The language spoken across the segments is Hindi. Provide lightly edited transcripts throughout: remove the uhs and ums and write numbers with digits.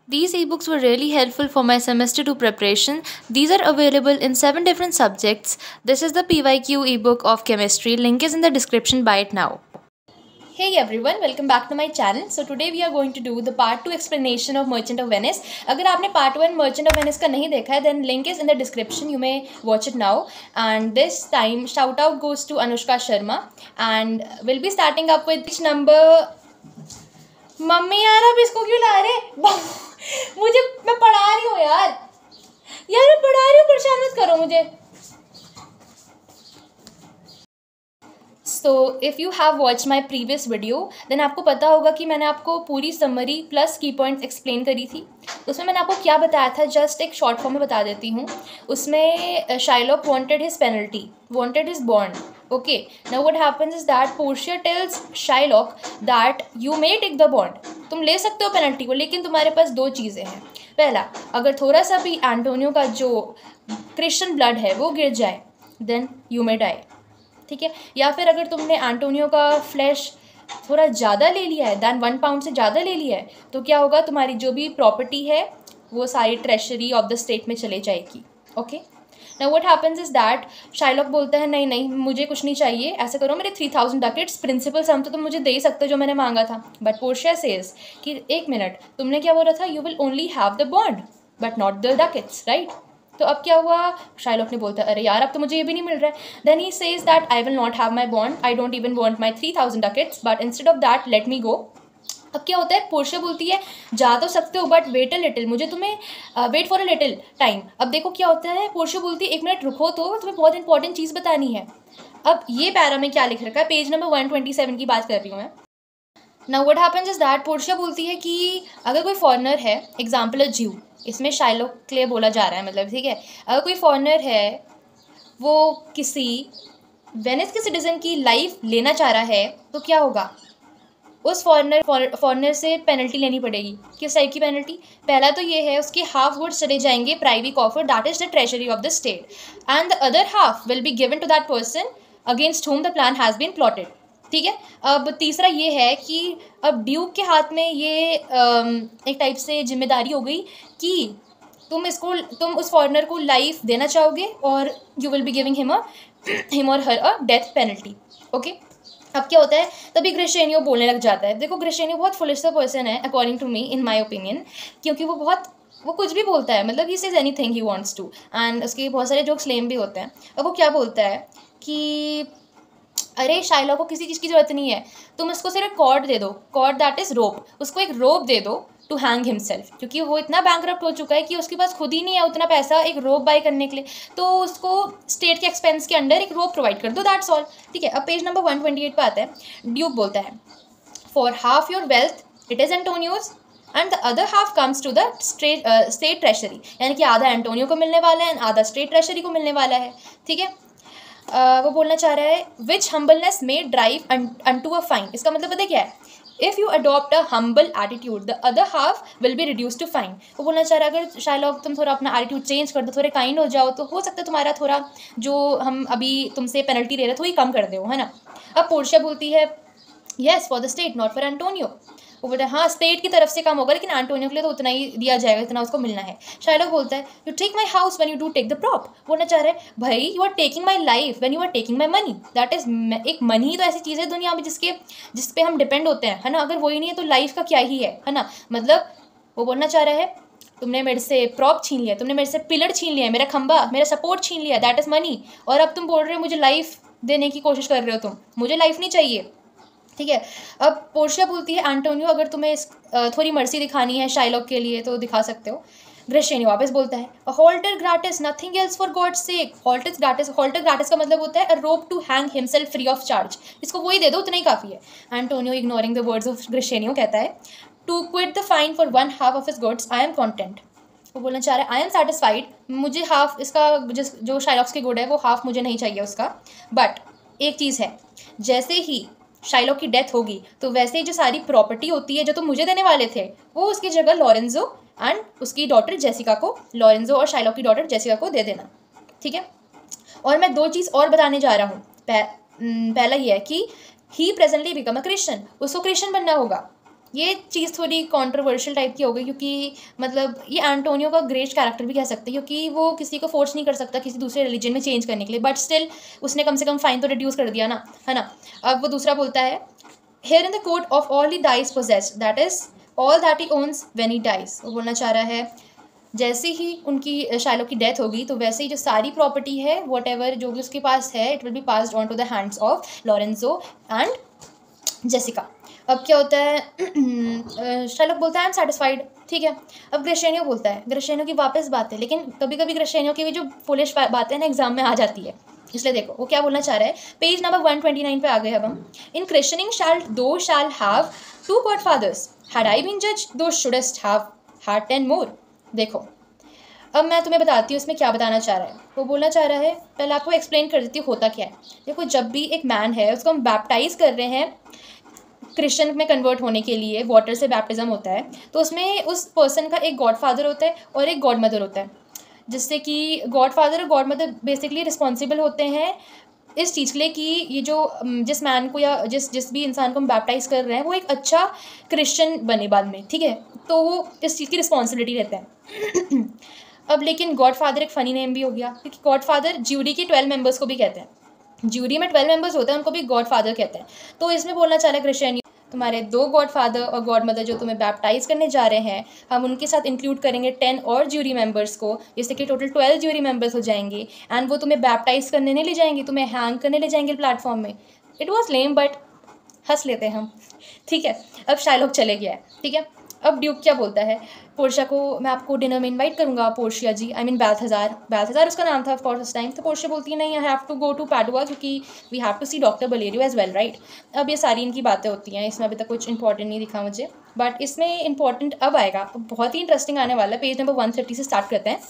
These ebooks were really helpful for my semester 2 preparation. These are available in 7 different subjects. This is the PYQ ebook of chemistry. Link is in the description. Buy it now. Hey everyone, welcome back to my channel. So today we are going to do the part 2 explanation of Merchant of Venice. अगर आपने part 1 Merchant of Venice का नहीं देखा है, then link is in the description. You may watch it now. And this time shout out goes to Anushka Sharma. And we'll be starting up with which number. Mummy यार आप इसको क्यों ला रहे? मैं पढ़ा रही हूँ यार मैं पढ़ा रही हूँ, परेशान मत करो मुझे. So if you have watched my previous video, then आपको पता होगा कि मैंने आपको पूरी समरी प्लस की पॉइंट्स एक्सप्लेन करी थी. उसमें मैंने आपको क्या बताया था, जस्ट एक शॉर्ट फॉर्म में बता देती हूँ. उसमें Shylock wanted his penalty, wanted his bond. Okay, now what happens is that Portia tells Shylock that you may take the bond. तुम ले सकते हो पेनल्टी को, लेकिन तुम्हारे पास दो चीज़ें हैं. पहला, अगर थोड़ा सा भी एंटोनियो का जो क्रिश्चियन ब्लड है वो गिर जाए, देन यू मे डाई. ठीक है, या फिर अगर तुमने एंटोनियो का फ्लैश थोड़ा ज़्यादा ले लिया है, दैन 1 पाउंड से ज़्यादा ले लिया है, तो क्या होगा, तुम्हारी जो भी प्रॉपर्टी है वो सारी ट्रेशरी ऑफ द स्टेट में चले जाएगी. Okay, now what happens is that Shylock बोलता है नहीं नहीं मुझे कुछ नहीं चाहिए, ऐसे करो मेरे 3000 डकेट्स प्रिंसिपल सम तो तुम मुझे दे सकते हो जो मैंने मांगा था. बट पोर्शिया सेज कि एक मिनट, तुमने क्या बोला था, you will only have the bond but not the ducats, right. तो अब क्या हुआ, शाइलॉक ने बोलता है अरे यार अब तो मुझे ये भी नहीं मिल रहा है. Then he says that I will not have my bond, I don't even want my 3000 ducats, but instead of that let me go. अब क्या होता है, पोर्शिया बोलती है जा तो सकते हो बट वेट अ लिटिल, मुझे तुम्हें wait for a little time. अब देखो क्या होता है, पोर्शिया बोलती है एक मिनट रुको तो तुम्हें बहुत इंपॉर्टेंट चीज़ बतानी है. अब ये पैरा में क्या लिख रखा है, पेज नंबर 127 की बात कर रही हूँ मैं. Now what happens is that Portia बोलती है कि अगर कोई फॉरेनर है, एग्जाम्पल अ ज्यू, इसमें शाइलॉक के लिए बोला जा रहा है, मतलब ठीक है, अगर कोई फॉरेनर है वो किसी वेनिस के सिटीजन की लाइफ लेना चाह रहा है, तो क्या होगा, उस फॉरेनर से पेनल्टी लेनी पड़ेगी. किस टाइप की पेनल्टी, पहला तो ये है उसके हाफ गुड्स चले जाएंगे private coffer, that is the treasury of the state, and the other half will be given to that person against whom the plan has been plotted. ठीक है, अब तीसरा ये है कि अब ड्यूक के हाथ में ये एक टाइप से जिम्मेदारी हो गई कि तुम उस फॉरेनर को लाइफ देना चाहोगे और you will be giving him और हर अ डेथ पेनल्टी. ओके, अब क्या होता है, तभी ग्रेशेनियो बोलने लग जाता है. देखो ग्रेशेनियो बहुत फुलिश सा पर्सन है according to me, in my opinion, क्योंकि वो कुछ भी बोलता है, मतलब he says anything he wants to, and उसके बहुत सारे जोक्स लेम भी होते हैं. अब वो क्या बोलता है कि अरे शाइलॉक को किसी चीज़ की ज़रूरत नहीं है, तुम उसको सिर्फ कॉर्ड दे दो, कॉर्ड दैट इज़ रोप, उसको एक रोप दे दो टू हैंग हिमसेल्फ, क्योंकि वो इतना बैंकरप्ट हो चुका है कि उसके पास खुद ही नहीं है उतना पैसा एक रोप बाय करने के लिए, तो उसको स्टेट के एक्सपेंस के अंडर एक रोप प्रोवाइड कर दो, दैट्स ऑल. ठीक है, अब पेज नंबर 128 पर आता है. ड्यूक बोलता है for half your wealth it is Antonio's and the other half comes to the state treasury, यानी कि आधा एंटोनियो को मिलने वाला है एंड आधा स्टेट ट्रेशरी को मिलने वाला है. ठीक है, वो बोलना चाह रहा है which humbleness may drive unto a fine. इसका मतलब पता क्या है, if you adopt a humble attitude the other half will be reduce to fine. वो बोलना चाह रहा है अगर शाइलॉक तुम थोड़ा अपना एटीट्यूड चेंज कर दो, थोड़े काइंड हो जाओ, तो हो सकता है तुम्हारा थोड़ा जो हम अभी तुमसे पेनल्टी ले रहे हैं थोड़ी कम कर दो, है ना. अब पोर्शिया बोलती है yes for the state not for Antonio. वो बोलता है हाँ स्टेट की तरफ से कम होगा, लेकिन एंटोनियो के लिए तो उतना ही दिया जाएगा जितना उसको मिलना है. शाइलॉक बोलता है you take my house when you do take the prop. बोलना चाह रहा है भाई you are taking my life when you are taking my money, that is एक मनी ही तो ऐसी चीज़ है दुनिया में जिस पे हम डिपेंड होते हैं, है ना. अगर वही नहीं है तो लाइफ का क्या ही है ना. मतलब वो बोलना चाह रहा है तुमने मेरे से प्रॉप छीन लिया, तुमने मेरे से पिलर छीन लिया, मेरा खंबा, मेरा सपोर्ट छीन लिया, दैट इज़ मनी, और अब तुम बोल रहे हो मुझे लाइफ देने की कोशिश कर रहे हो, मुझे लाइफ नहीं चाहिए. ठीक है, अब पोर्शिया बोलती है एंटोनियो अगर तुम्हें थोड़ी मर्सी दिखानी है शाइलॉक के लिए तो दिखा सकते हो. ग्रेशेनियो वापस बोलता है halter gratis nothing else for God's sake. Halter gratis का मतलब होता है a rope to hang himself free of charge, इसको वही दे दो उतना ही काफ़ी है. Antonio ignoring the words of Gratiano कहता है to quit the fine for 1/2 of his goods I am content. वो बोलना चाह रहा है आई एम सेटिस्फाइड, मुझे हाफ इसका जो शाइलॉक्स की गुड है वो हाफ मुझे नहीं चाहिए उसका. बट एक चीज़ है, जैसे ही शाइलॉक की डेथ होगी तो वैसे ही जो सारी प्रॉपर्टी होती है जो तुम मुझे देने वाले थे वो उसकी जगह लॉरेंजो एंड उसकी डॉटर जेसिका को, लॉरेंजो और शाइलॉक की डॉटर जेसिका को दे देना. ठीक है, और मैं दो चीज़ और बताने जा रहा हूँ. पहला ये है कि ही प्रेजेंटली बिकम अ क्रिश्चियन, उसको क्रिश्चियन बनना होगा. ये चीज़ थोड़ी कंट्रोवर्शियल टाइप की हो गई, क्योंकि मतलब ये एंटोनियो का ग्रेट कैरेक्टर भी कह सकते हैं, क्योंकि वो किसी को फोर्स नहीं कर सकता किसी दूसरे रिलीजन में चेंज करने के लिए, बट स्टिल उसने कम से कम फाइन तो रिड्यूस कर दिया ना, है ना। अब वो दूसरा बोलता है, here in the court of all he dies possessed, that is all that he owns when he dies. वो बोलना चाह रहा है जैसे ही उनकी शाइलॉक की डेथ होगी तो वैसे ही जो सारी प्रॉपर्टी है, वॉट एवर जो भी उसके पास है, it will be passed on to the hands of Lorenzo and Jessica. अब क्या होता है, शाइलॉक बोलता है आई एम सेटिस्फाइड, ठीक है। अब ग्रेशेनियो बोलता है, ग्रेशेनियो की वापस बात है, लेकिन कभी कभी ग्रेशेनियो की भी जो फुलिश बातें ना एग्जाम में आ जाती है, इसलिए देखो वो क्या बोलना चाह रहा है। पेज नंबर 129 पे आ गए अब हम। In questioning shall have 2 godfathers, had I been जज दो शुडेस्ट हैव हैड 10 मोर। देखो अब मैं तुम्हें बताती हूँ इसमें क्या बताना चाह रहा है। वो बोलना चाह रहा है, पहले आपको एक्सप्लेन कर देती हूँ होता क्या है। देखो जब भी एक मैन है उसको हम बैप्टाइज कर रहे हैं क्रिश्चियन में कन्वर्ट होने के लिए, वाटर से बैप्टिज्म होता है, तो उसमें उस पर्सन का एक गॉड फादर होता है और एक गॉड मदर होता है, जिससे कि गॉड फादर और गॉड मदर बेसिकली रिस्पॉन्सिबल होते हैं इस चीज़ के लिए कि ये जो जिस मैन को या जिस भी इंसान को हम बैप्टाइज कर रहे हैं वो एक अच्छा क्रिश्चियन बने बाद में, ठीक है। तो वो इस चीज़ की रिस्पॉन्सिबिलिटी रहता है। अब लेकिन गॉड फादर एक फ़नी नेम भी हो गया, क्योंकि गॉड फादर ज्यूरी के 12 मेंबर्स को भी कहते हैं, ज्यूरी में 12 मेंबर्स होते हैं उनको भी गॉड फादर कहते हैं। तो इसमें बोलना चाह रहा है क्रिश्चियन, तुम्हारे 2 गॉड फादर और गॉड मदर जो तुम्हें बैप्टाइज करने जा रहे हैं, हम उनके साथ इंक्लूड करेंगे 10 और ज्यूरी मेंबर्स को, जिससे कि टोटल 12 ज्यूरी मेंबर्स हो जाएंगे। एंड वो तुम्हें बैप्टाइज करने नहीं ले जाएंगे, तुम्हें हैंग करने ले जाएंगे प्लेटफॉर्म में। इट वॉज लेम बट हंस लेते हैं हम, ठीक है। अब शाइलॉक चले गया है, ठीक है। अब ड्यूक क्या बोलता है, पोर्शिया को मैं आपको डिनर में इनवाइट करूंगा, पोर्शिया जी, आई मीन बैल्थाजार उसका नाम था ऑफ कोर्स उस टाइम। तो पोर्शिया बोलती है नहीं, आई हैव टू गो टू पैडुआ, क्योंकि we have to C doctor बलेरियो as well, right. अब ये सारी इनकी बातें होती हैं, इसमें अभी तक कुछ इंपॉर्टेंट नहीं दिखा मुझे, बट इसमें इंपॉर्टेंट अब आएगा, बहुत ही इंटरेस्टिंग आने वाला है। पेज नंबर 130 से स्टार्ट करते हैं।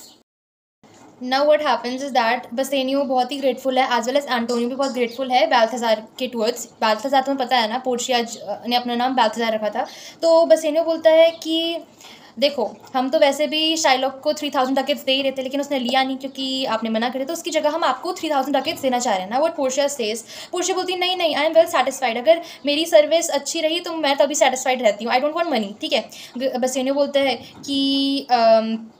Now what happens is that Bassanio बहुत ही ग्रेटफुल है, एज वेल एज एंटोनियो भी बहुत ग्रेटफुल है बैल्थाजार के टूवर्ड्स। बैल्थाजार तुम्हें पता है ना, पोर्शिया ने अपना नाम बैल्थाजार रखा था। तो बसेनियो बोलता है कि देखो हम तो वैसे भी शाइलॉक को 3000 डकेट्स दे ही रहे थे, लेकिन उसने लिया नहीं क्योंकि आपने मना करे, तो उसकी जगह हम आपको 3000 डकेट्स देना चाह रहे हैं ना। व्हाट पोर्शिया सेज, पोर्शिया बोलती है नहीं नहीं, आई एम वेल सेटिस्फाइड, अगर मेरी सर्विस अच्छी रही तो मैं तभी सेटिस्फाइड रहती हूँ, आई डोंट वांट मनी, ठीक है। बसेनियो बोलता है कि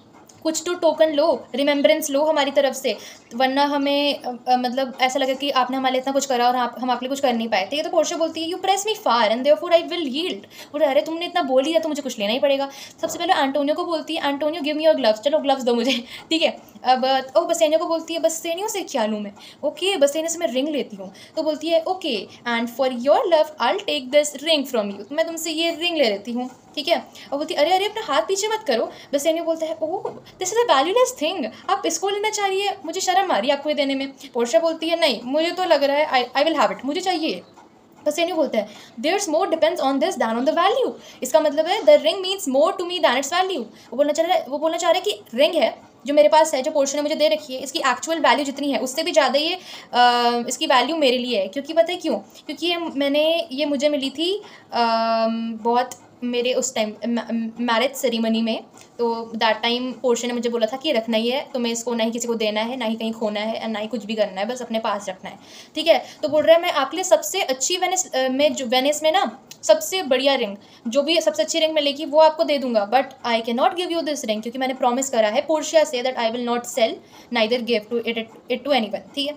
कुछ तो टोकन लो, रिमेम्बरेंस लो हमारी तरफ से, वरना हमें मतलब ऐसा लगे कि आपने हमारे लिए इतना कुछ करा और हम आपके लिए कुछ कर नहीं पाए थे। तो पोर्शिया बोलती है you press me far and therefore I will yield. बोले अरे तुमने इतना बोल दिया तो मुझे कुछ लेना ही पड़ेगा। सबसे पहले एंटोनियो को बोलती है, Antonio give me your gloves, चलो ग्लव्स दो मुझे, ठीक है। अब बसेनियो को बोलती है, बसेनियो से क्या लूँ मैं, ओके बसेनियो से मैं रिंग लेती हूँ। तो बोलती है okay and for your love I take this ring from you, तो मैं तुमसे ये रिंग ले लेती हूँ, ठीक है। और बोलती है अरे अरे अपना हाथ पीछे मत करो। बसेनियो बोलता है oh this is a valueless thing, आप इसको लेना चाह रही है, मुझे शर्म आ रही है आपको ये देने में। पोर्शिया बोलती है नहीं मुझे तो लग रहा है आई विल हैव इट, मुझे चाहिए। बसेनियो बोलता है there's more depends on this than on the value, इसका मतलब है the ring means more to me than its value. वो बोलना चाह रहा है कि रिंग है जो मेरे पास है, जो पोर्शिया ने मुझे दे रखी है, इसकी एक्चुअल वैल्यू जितनी है उससे भी ज़्यादा ये इसकी वैल्यू मेरे लिए है। क्योंकि पता है क्यों, क्योंकि ये मुझे मिली थी बहुत मेरे उस टाइम मैरिज सेरेमनी में। तो दैट टाइम पोर्शिया ने मुझे बोला था कि रखना ही है, तुम्हें इसको ना ही किसी को देना है, ना ही कहीं खोना है, और ना ही कुछ भी करना है, बस अपने पास रखना है, ठीक है। तो बोल रहा है मैं आपके लिए सबसे अच्छी वेनिस में ना सबसे बढ़िया रिंग, जो भी सबसे अच्छी रिंग मिलेगी वो आपको दे दूंगा, but I can not give you this ring, क्योंकि मैंने प्रॉमिस करा है पोर्शिया से that I will not sell neither give to it to anyone, ठीक है।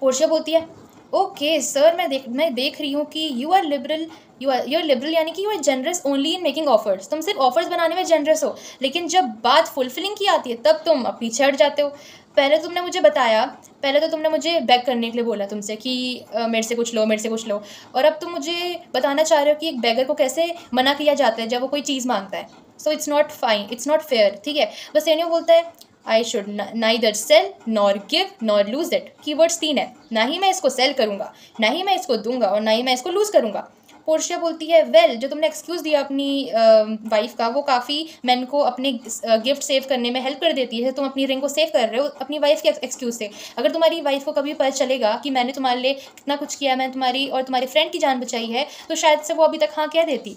पोर्शिया बोलती है ओके सर, मैं देख रही हूँ कि यू आर लिबरल यानी कि you are generous only in making offers, तुम सिर्फ ऑफर्स बनाने में जनरस हो, लेकिन जब बात फुलफिलिंग की आती है तब तुम पीछे हट जाते हो। पहले तो तुमने मुझे बैक करने के लिए बोला तुमसे कि मेरे से कुछ लो, और अब तुम मुझे बताना चाह रहे हो कि एक बेगर को कैसे मना किया जाता है जब वो कोई चीज़ मांगता है। So it's not fine, it's not fair, ठीक है। बसेनियो बोलता है I should neither sell nor give nor lose it. Keywords 3 है, ना ही मैं इसको सेल करूँगा, ना ही मैं इसको दूंगा, और ना ही मैं इसको लूज़ करूँगा। पोर्शिया बोलती है वेल जो तुमने एक्सक्यूज़ दिया अपनी वाइफ का, वो काफ़ी मैन को अपने गिफ्ट सेव करने में हेल्प कर देती है। तुम अपनी रिंग को सेव कर रहे हो अपनी वाइफ के एक्सक्यूज़ से। अगर तुम्हारी वाइफ को कभी पता चलेगा कि मैंने तुम्हारे लिए कितना कुछ किया, मैंने तुम्हारी और तुम्हारे फ्रेंड की जान बचाई है, तो शायद से वो अभी तक हाँ कह देती,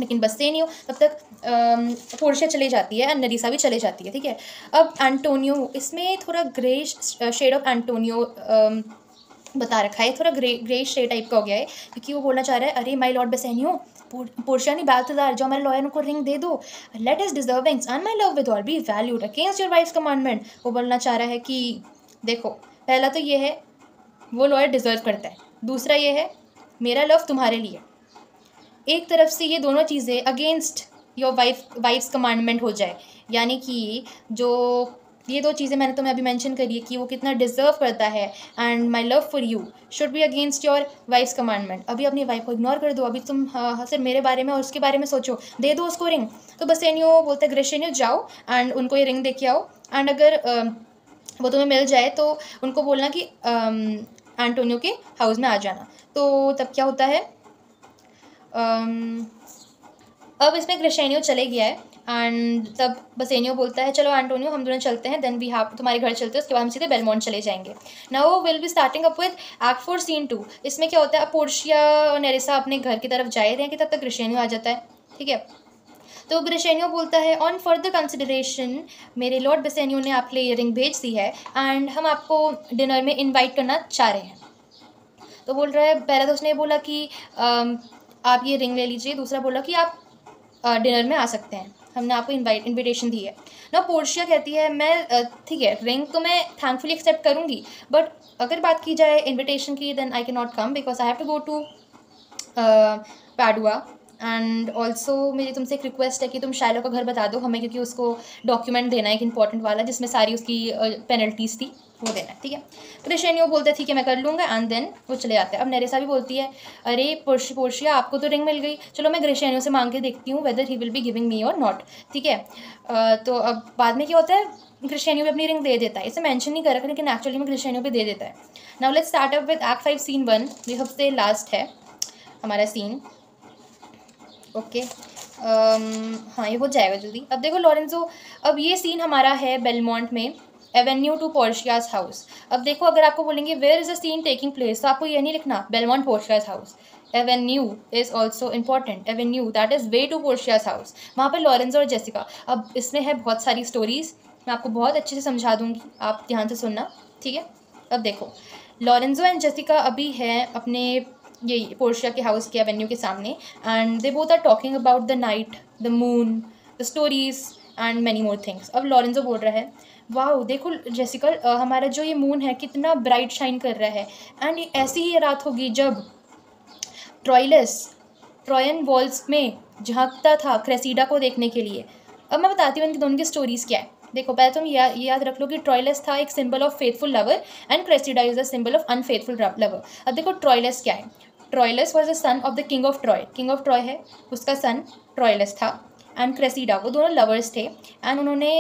लेकिन बसते नहीं हो। तब तक पोर्शिया चले जाती है, नरीसा भी चले जाती है, ठीक है। अब एंटोनियो, इसमें थोड़ा ग्रे शेड ऑफ एंटोनियो बता रखा है, थोड़ा ग्रे शेड टाइप का हो गया है, क्योंकि वो बोलना चाह रहा है अरे माई लॉर्ड बेसेनियो, पोर्शिया ने बाल्थाजार जो हमारे लॉयर उनको रिंग दे दो, let his deservings and my love withal be valued against your wife's commandment. वो बोलना चाह रहा है कि देखो, पहला तो ये है वो लॉयर डिजर्व करता है, दूसरा ये है मेरा लव तुम्हारे लिए। एक तरफ से ये दोनों चीज़ें अगेंस्ट योर वाइफ्स कमांडमेंट हो जाए, यानी कि जो ये दो चीज़ें मैंने तुम्हें अभी मेंशन करी है कि वो कितना डिजर्व करता है and my love for you should be against your wife's commandment. अभी अपनी वाइफ को इग्नोर कर दो, अभी तुम सिर्फ मेरे बारे में और उसके बारे में सोचो, दे दो उसको रिंग। तो बेसेनियो बोलते हैं ग्रेशियनियो जाओ एंड उनको ये रिंग दे के आओ, एंड अगर वो तुम्हें मिल जाए तो उनको बोलना कि एंटोनियो के हाउस में आ जाना। तो तब क्या होता है, अब इसमें ग्रेशियनियो चले गया है एंड तब बेसेनियो बोलता है चलो एंटोनियो हम दोनों चलते हैं, देन वी हैव तुम्हारे घर चलते हैं, उसके बाद हम सीधे बेलमोंट चले जाएंगे। Now will be starting up with act 4 scene 2। इसमें क्या होता है, अब पोर्शिया और नेरेसा अपने घर की तरफ जा रहे हैं कि तब तक ग्रेशियनियो आ जाता है, ठीक है। तो ग्रेशियनियो बोलता है ऑन फर्दर कंसिडरेशन मेरे लॉर्ड बेसेनियो ने आपके लिए ये रिंग भेज दी है एंड हम आपको डिनर में इन्वाइट करना चाह रहे हैं। तो बोल रहा है, पहले तो उसने बोला कि आप ये रिंग ले लीजिए, दूसरा बोला कि आप डिनर में आ सकते हैं, हमने आपको इनविटेशन दी है ना। पोर्शिया कहती है मैं ठीक है रिंग तो मैं थैंकफुली एक्सेप्ट करूँगी, बट अगर बात की जाए इनविटेशन की then I can not come because I have to go to Padua and also मेरी तुमसे एक रिक्वेस्ट है कि तुम शाइलो का घर बता दो हमें, क्योंकि उसको डॉक्यूमेंट देना है एक इंपॉर्टेंट वाला जिसमें सारी उसकी पेनल्टीज़ थी वो देना है, ठीक है। ग्रेशियनियो बोलते हैं ठीक है मैं कर लूँगा एंड देन वो चले जाते हैं। अब नेरेसा भी बोलती है अरे पोर्शिया आपको तो रिंग मिल गई, चलो मैं ग्रेशियनियो से मांग के देखती हूँ weather he will be giving me और नॉट, ठीक है। तो अब बाद में क्या होता है, ग्रेशियनियो भी अपनी रिंग दे देता है, इसे मेंशन नहीं कर रखा लेकिन एक्चुअली में ग्रेशियनियो भी दे देता है। Now let's start up with act 5 scene 1, ये सबसे लास्ट है हमारा सीन, ओके। हाँ ये हो जाएगा जल्दी। अब देखो लॉरेंजो, अब ये सीन हमारा है बेलमोंट में, एवेन्यू टू पोर्शियाज हाउस। अब देखो अगर आपको बोलेंगे where is the scene taking place, तो आपको ये नहीं लिखना Belmont Portia's house, avenue is also important, avenue that is way to Portia's house, वहाँ पर लॉरेंजो और जेसिका। अब इसमें है बहुत सारी स्टोरीज़, मैं आपको बहुत अच्छे से समझा दूँगी, आप ध्यान से सुनना, ठीक है। अब देखो लॉरेंजो एंड जेसिका अभी हैं अपने ये पोर्शिया के हाउस के एवेन्यू के सामने and they both are talking about the night, the moon, the stories and many more things. अब लॉरेंजो बोल रहा है वाह देखो जेसिका हमारा जो ये मून है कितना ब्राइट शाइन कर रहा है, एंड ऐसी ही रात होगी जब ट्रॉयन वॉल्स में झांकता था क्रेसिडा को देखने के लिए। अब मैं बताती हूँ इनकी दोनों की स्टोरीज़ क्या है। देखो पहले तुम याद रख लो कि ट्रॉयलस था एक symbol of faithful lover and Cressida is the symbol of unfaithful lover. अब देखो ट्रॉयलस क्या है, Troilus was the son of the king of Troy, king of Troy है उसका सन ट्रॉयलस था, एंड क्रेसिडा वो दोनों लवर्स थे एंड उन्होंने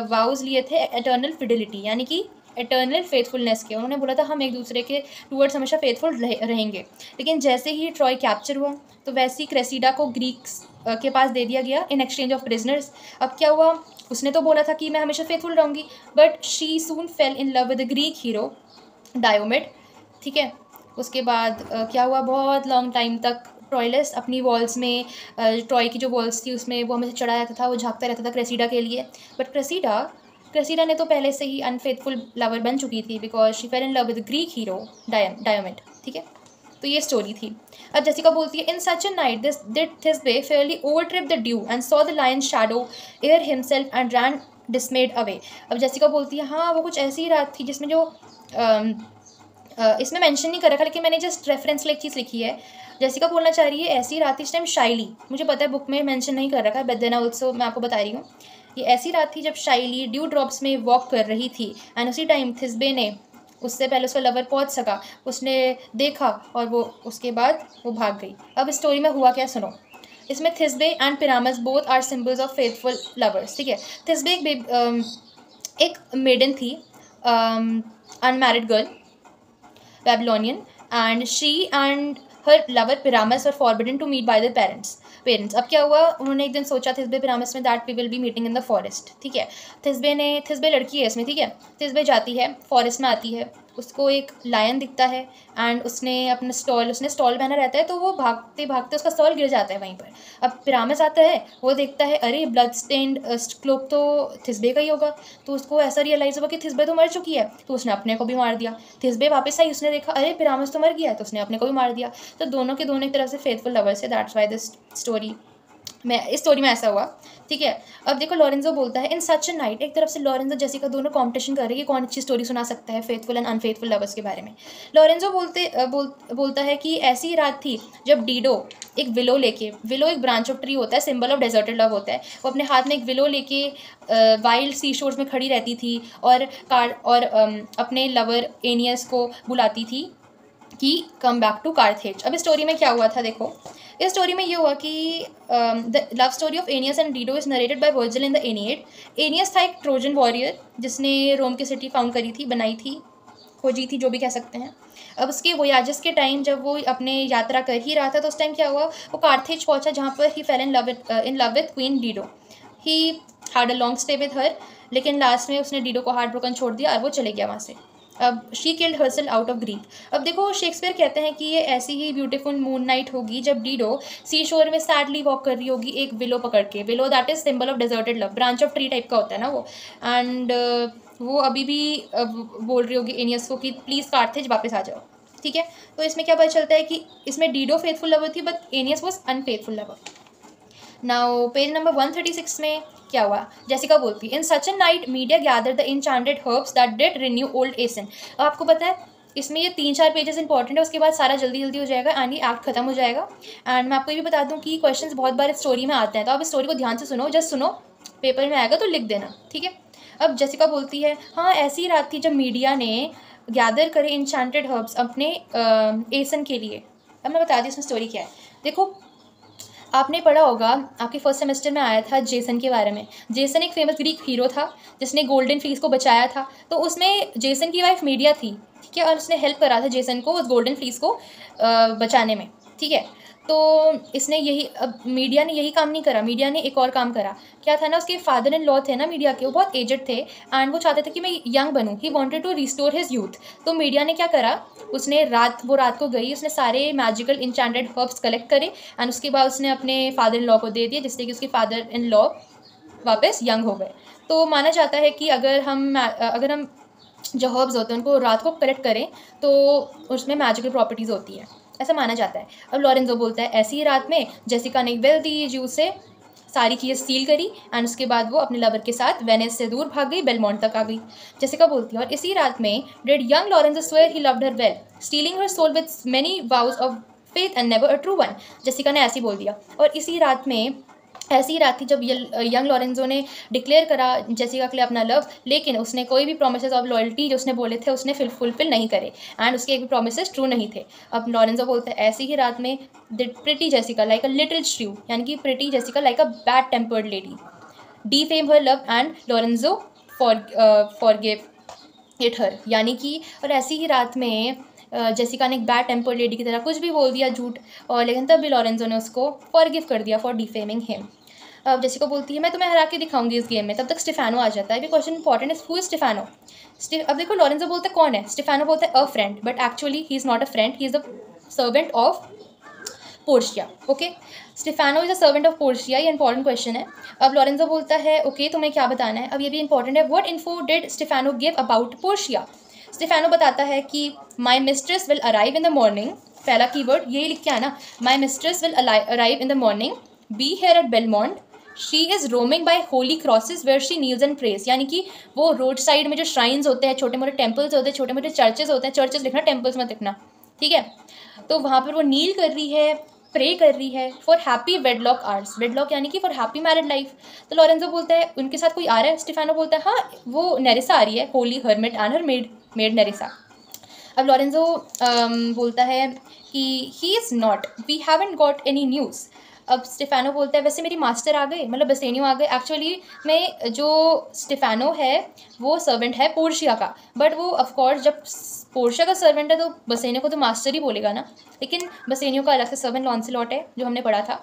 वाउज लिए थे एटर्नल फिडिलिटी यानी कि एटर्नल फेथफुलनेस के। उन्होंने बोला था हम एक दूसरे के टूवर्ड्स हमेशा फेथफुल रहेंगे। लेकिन जैसे ही ट्रॉय कैप्चर हुआ तो वैसे ही क्रेसिडा को ग्रीक्स के पास दे दिया गया इन एक्सचेंज ऑफ प्रिजनर्स। अब क्या हुआ, उसने तो बोला था कि मैं हमेशा फेथफुल रहूँगी, but she soon fell in love with the Greek hero Diomede, ठीक है। उसके बाद क्या हुआ, बहुत लॉन्ग टाइम तक ट्रॉयलस अपनी वॉल्स में ट्रॉय की जो वॉल्स थी उसमें वो हमेशा चढ़ा रहता था, वो झांकता रहता था क्रेसिडा के लिए। बट क्रेसिडा ने तो पहले से ही अनफेथफुल लवर बन चुकी थी because she fell in love with Greek hero Diomede, ठीक है। तो ये स्टोरी थी। अब जेसिका बोलती है in such a night this did Thisbe fairly overtrip the dew and saw the lion shadow ere himself and ran dismayed away. अब जेसिका बोलती है हाँ वो कुछ ऐसी ही रात थी जिसमें जो इसमें मेंशन नहीं कर रखा लेकिन मैंने जस्ट रेफरेंस में एक चीज़ लिखी है। जेसिका बोलना चाह रही है ऐसी रात इस टाइम शाइली, मुझे पता है बुक में मेंशन नहीं कर रखा बट देन ऑल्सो मैं आपको बता रही हूँ, ये ऐसी रात थी जब शाइली ड्यू ड्रॉप्स में वॉक कर रही थी एंड उसी टाइम थिस्बे ने, उससे पहले उसका लवर पहुंच सका, उसने देखा और वो उसके बाद वो भाग गई। अब स्टोरी में हुआ क्या सुनो। इसमें Thisbe and Pyramus both are symbols of faithful lovers, ठीक है। थिस्बे एक मेडन थी, unmarried girl Babylonian, and she and her lover Pyramus were forbidden to meet by their parents. अब क्या हुआ, उन्होंने एक दिन सोचा थिस्बे पिरामस में that we will be meeting in the forest, ठीक है। थिस्बे लड़की है इसमें, ठीक है। थिस्बे जाती है फॉरेस्ट में, आती है उसको एक लायन दिखता है एंड उसने स्टॉल पहना रहता है, तो वो भागते भागते उसका स्टॉल गिर जाता है वहीं पर। अब पिरामिस आता है, वो देखता है अरे ब्लड स्टेन्ड क्लोक तो थिस्बे का ही होगा, तो उसको ऐसा रियलाइज़ हुआ कि थिस्बे तो मर चुकी है, तो उसने अपने को भी मार दिया। थिस्बे वापस आई, उसने देखा अरे पिरामिस तो मर गया है, तो उसने अपने को भी मार दिया। तो दोनों के दोनों एक तरफ से फेथफुल लवर्स है। दैट्स वाई दिस इस स्टोरी में ऐसा हुआ। ठीक है, अब देखो लॉरेंजो बोलता है इन सच ए नाइट, एक तरफ से लॉरेंजो जेसिका दोनों कॉम्पिटिशन कर रही है कौन अच्छी स्टोरी सुना सकता है फेथफुल एंड अनफेथफुल लवर्स के बारे में। लॉरेंजो बोलता है कि ऐसी रात थी जब डीडो एक विलो एक ब्रांच ऑफ ट्री होता है, सिंबल ऑफ डेजर्टेड लव होता है, वो अपने हाथ में एक विलो लेके वाइल्ड सी शोर्स में खड़ी रहती थी और अपने लवर एनियस को बुलाती थी कि कम बैक टू कार्थेज। अब इस स्टोरी में क्या हुआ था देखो, इस स्टोरी में ये हुआ कि the love story of Aeneas and Dido is narrated by Virgil in the Aeneid. Aeneas था एक ट्रोजन वॉरियर जिसने रोम की सिटी फाउंड करी थी, बनाई थी, खोजी थी, जो भी कह सकते हैं। अब उसके वोयाजेस के टाइम जब वो अपने यात्रा कर ही रहा था, तो उस टाइम क्या हुआ, वो कार्थेज पहुंचा जहाँ पर he fell in love with queen Dido. He had a long stay with her, लेकिन लास्ट में उसने डीडो को हार्ट ब्रोकन छोड़ दिया और वो चले गया वहाँ से। अब she killed herself out of grief. अब देखो शेक्सपियर कहते हैं कि ये ऐसी ही ब्यूटीफुल मून नाइट होगी जब डीडो सी शोर में सैडली वॉक कर रही होगी एक विलो पकड़ के। Willow that is symbol of deserted love, branch of tree type का होता है ना वो। एंड वो अभी भी बोल रही होगी एनियस को कि प्लीज़ कार्थेज वापस आ जाओ। ठीक है, तो इसमें क्या पता चलता है कि इसमें डीडो फेथफुल लवर थी but Aeneas was unfaithful lover. Now page number 136 में क्या हुआ, जेसिका बोलती in such a night Medea gather the enchanted herbs that did renew old Aeson. आपको पता है इसमें ये 3-4 पेजेस इंपॉर्टेंट है, उसके बाद सारा जल्दी जल्दी हो जाएगा एंड ये एक्ट खत्म हो जाएगा। एंड मैं आपको ये भी बता दूं कि क्वेश्चंस बहुत बार इस स्टोरी में आते हैं, तो आप इस स्टोरी को ध्यान से सुनो, जस्ट सुनो, पेपर में आएगा तो लिख देना। ठीक है, अब जेसिका बोलती है हाँ ऐसी ही रात थी जब मीडिया ने गैदर करे इनचांटेड हर्ब्स अपने एसन के लिए। अब मैं बता दी इसमें स्टोरी क्या है। देखो आपने पढ़ा होगा, आपके फर्स्ट सेमेस्टर में आया था जेसन के बारे में। जेसन एक फेमस ग्रीक हीरो था जिसने गोल्डन फ्लीस को बचाया था, तो उसमें जेसन की वाइफ मीडिया थी, ठीक है, और उसने हेल्प करा था जेसन को उस गोल्डन फ्लीस को बचाने में। ठीक है, तो इसने यही, अब मीडिया ने यही काम नहीं करा, मीडिया ने एक और काम करा। क्या था ना, उसके फादर इन लॉ थे ना मीडिया के, वो बहुत एजड थे एंड वो चाहते थे कि मैं यंग बनूं। He wanted to restore his youth. तो मीडिया ने क्या करा, उसने रात को गई, उसने सारे मैजिकल इंचेंटेड हर्ब्स कलेक्ट करे एंड उसके बाद उसने अपने फादर इन लॉ को दे दिए, जिससे कि उसके फादर इन लॉ वापस यंग हो गए। तो माना जाता है कि अगर हम जो हर्ब्स होते हैं उनको रात को कलेक्ट करें तो उसमें मैजिकल प्रॉपर्टीज़ होती है, ऐसा माना जाता है। अब लॉरेंजो बोलता है ऐसी ही रात में जेसिका ने वेल्दी जूस से सारी चीज़ें स्टील करी एंड उसके बाद वो अपने लवर के साथ वेनिस से दूर भाग गई, बेलमोंट तक आ गई। जेसिका बोलती है और इसी रात में did young Lorenzo swear he loved her well, stealing her soul with many vows of faith and never a true one. Jessica ने ऐसे ही बोल दिया। और इसी रात में ऐसी ही रात थी जब यंग लॉरेंजो ने डिक्लेयर करा जेसिका के लिए अपना लव, लेकिन उसने कोई भी प्रोमिसेस ऑफ लॉयल्टी जो उसने बोले थे उसने फुलफिल नहीं करे एंड उसके एक भी प्रोमिसेस ट्रू नहीं थे। अब लॉरेंजो बोलते हैं ऐसी ही रात में did pretty Jessica like a little shrew, यानी कि pretty Jessica like a bad tempered lady, defame her love and Lorenzo forgive it her, यानी कि और ऐसी ही रात में जेसिका ने एक बैड टेम्पर्ड लेडी की तरह कुछ भी बोल दिया झूठ, और लेकिन तब भी लॉरेंजो ने उसको फॉरगिव कर दिया फॉर डिफेमिंग हिम। अब जेसिका बोलती है मैं तुम्हें हरा के दिखाऊंगी इस गेम में। तब तक स्टेफानो आ जाता है। अभी क्वेश्चन इंपॉर्टेंट है, हु इज स्टेफानो। अब देखो लॉरेंजो बोलते कौन है, स्टेफानो बोलता है अ friend, but actually he is not a friend, he is a servant of Portia. Okay, Stefano is a servant of Portia, ये इंपॉर्टेंट क्वेश्चन है। अब लॉरेंजो बोलता है ओके तुम्हें क्या बताना है। अब ये भी इंपॉर्टेंट है, what info did Stephano give about Portia. Stephano बताता है कि my mistress will arrive in the morning, पहला कीवर्ड यही लिख के आना, my mistress will arrive in the morning, be here at Belmont, she is roaming by holy crosses where she kneels and prays, यानी कि वो रोड साइड में जो श्राइन्स होते हैं, छोटे मोटे टेम्पल्स होते हैं, छोटे मोटे चर्चेज होते हैं, चर्चेज लिखना टेम्पल्स मत लिखना, ठीक है, तो वहाँ पर वो नील कर रही है, प्रे कर रही है for happy wedlock hours, wedlock यानी कि फॉर हैप्पी मैरिड लाइफ। तो लॉरेंजो बोलता है उनके साथ कोई आ रहा है। स्टेफानो बोलता है हाँ वो नेरिसा आ रही है, holy hermit and her maid Nerissa. अब लॉरेंजो बोलता है कि he is not, we haven't got any news. अब स्टेफानो बोलता है वैसे मेरी मास्टर आ गए, मतलब बसेनियो आ गए। एक्चुअली में जो स्टेफानो है वो सर्वेंट है पोर्शिया का, बट वो ऑफकोर्स जब पोर्शिया का सर्वेंट है तो बसेनियो को तो मास्टर ही बोलेगा ना, लेकिन बसेनियो का अलग से सर्वेंट लॉन्सिलॉट है जो हमने पढ़ा था,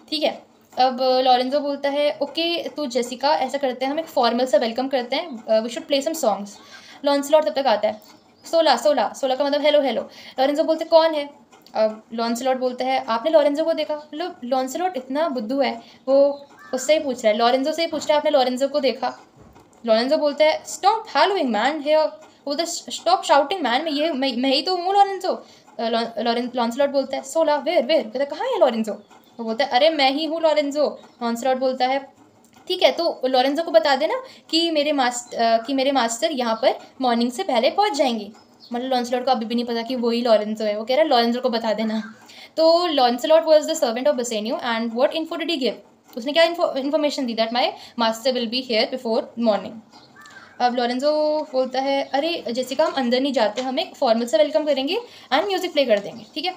ठीक है। अब लॉरेंजो बोलता है ओके तो जेसिका ऐसा करते हैं हम एक फॉर्मल सा वेलकम करते हैं, we should play some songs. Launcelot तब तक आता है, सोला सोला, सोला का मतलब हेलो हेलो। लॉरेंजो बोलते कौन है? अब लॉन्सलॉट बोलता है आपने लॉरेंजो को देखा? मतलब लॉन्सलॉट इतना बुद्धू है, वो उससे ही पूछ रहा है, लॉरेंजो से ही पूछ रहा है आपने लॉरेंजो को देखा? लॉरेंजो बोलता है स्टॉप हैलोइंग मैन हियर, बोलता स्टॉप शाउटिंग मैन, मैं ही तो हूँ लॉरेंजो। लॉन्सलॉट बोलता है सोला वेयर वेयर, कहता कहाँ है लॉरेंजो? वो बोलता है अरे मैं ही हूँ लॉरेंजो। लॉन्सलॉट बोलता है ठीक है, तो लॉरेंजो को बता देना कि मेरे मास्टर यहाँ पर मॉर्निंग से पहले पहुँच जाएंगे। मतलब लॉन्सलॉट को अभी भी नहीं पता कि वही लॉरेंजो है, वो कह रहा है लॉरेंजो को बता देना। तो Launcelot was the servant of Bassanio and what info did he give, उसने क्या इन्फॉर्मेशन दी? That my master will be here before morning. अब लॉरेंजो बोलता है अरे जेसिका हम अंदर नहीं जाते, हम एक फॉर्मल से वेलकम करेंगे एंड म्यूज़िक प्ले कर देंगे, ठीक है।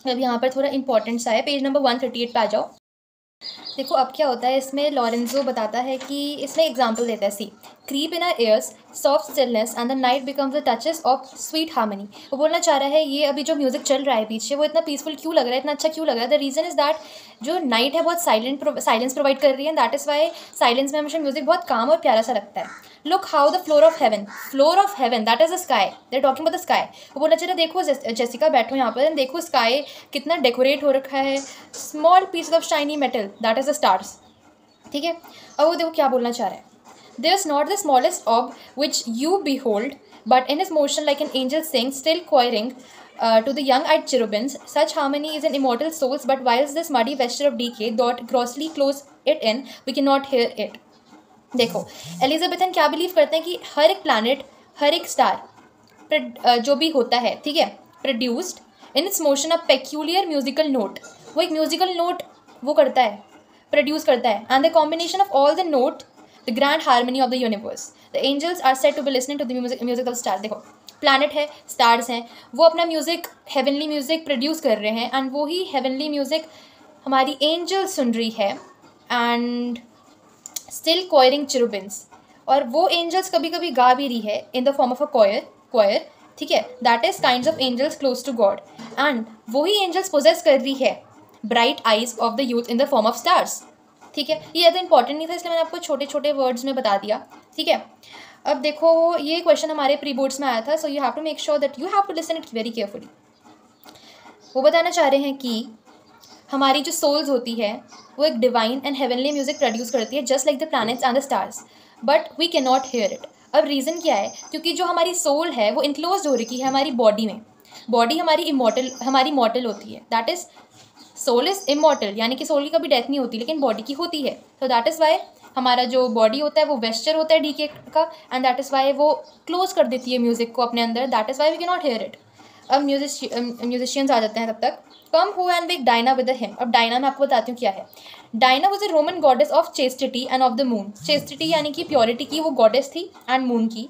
अब यहाँ पर थोड़ा इंपॉर्टेंट सा है, पेज नंबर 138 पे आ जाओ। देखो अब क्या होता है इसमें, लॉरेंजो बताता है कि इसमें एग्जाम्पल देता है, see creep in our ears soft stillness and the night becomes the touches of sweet harmony. वो बोलना चाह रहा है ये अभी जो म्यूजिक चल रहा है पीछे वो इतना पीसफुल क्यों लग रहा है, इतना अच्छा क्यों लग रहा है? द रीज़न इज़ दैट जो नाइट है बहुत साइलेंस प्रोवाइड कर रही है, दैट इज़ वाई साइलेंस में हमेशा म्यूजिक बहुत काम और प्यारा सा लगता है। Look how the floor of heaven that is the sky, they talking about the sky. वो बोलना चाहिए देखो जेसिका बैठो यहाँ पर, देखो स्काई कितना डेकोरेट हो रखा है, small piece of shiny metal that is the stars, ठीक है। अब वो देखो क्या बोलना चाह रहा है, there is not the smallest orb which you behold, but in his motion like an angel sings, still choiring to the young-eyed cherubims. Such harmony is in immortal souls, but whilst this muddy vesture of decay doth grossly close it in, we cannot hear it. देखो एलिजाबेथन क्या बिलीव करते हैं कि हर एक प्लैनेट, हर एक स्टार जो भी होता है, ठीक है, produced in its motion a peculiar musical note, वो एक म्यूजिकल नोट वो करता है, प्रोड्यूस करता है, and the combination of all the note the grand harmony of the universe. The angels are said to be listening to the musical star. देखो प्लैनेट है, स्टार्स हैं, वो अपना म्यूज़िक, हेवनली म्यूज़िक प्रोड्यूस कर रहे हैं, एंड वही हेवनली म्यूज़िक हमारी एंजल सुन रही है, एंड स्टिल क्वायरिंग चिरुबिन्स, और वो एंजल्स कभी कभी गा भी रही है in the form of a choir, ठीक है, that is kinds of angels close to God, and वही एंजल्स पोजेस कर रही है bright eyes of the youth in the form of stars, ठीक है। ये ज़्यादा इंपॉर्टेंट नहीं था इसलिए मैंने आपको छोटे छोटे वर्ड्स में बता दिया, ठीक है। अब देखो ये क्वेश्चन हमारे प्री बोर्ड्स में आया था, so you have to make sure that you have to listen it very carefully. वो बताना चाह रहे हैं कि हमारी जो सोल्स होती है वो एक divine and heavenly music produce करती है just like the planets and the stars, but we can not hear it. अब रीज़न क्या है, क्योंकि जो हमारी सोल है वो इनक्लोज हो रखी है हमारी बॉडी में, बॉडी हमारी मॉर्टल होती है, that is soul is immortal, यानी कि सोल की कभी डेथ नहीं होती लेकिन बॉडी की होती है, तो दैट इज़ वाई हमारा जो बॉडी होता है वो वेस्चर होता है डीके का, एंड दैट इज़ वाई वो क्लोज कर देती है म्यूज़िक को अपने अंदर, that is why we can not hear it. अब म्यूजिशियंस आ जाते हैं तब तक। Come ho and wake Diana with hymn. अब डायना मैं आपको बताती हूँ क्या है। Diana was a Roman goddess of chastity and of the moon. Chastity यानी कि प्योरिटी की वो गॉडेस थी, एंड मून की।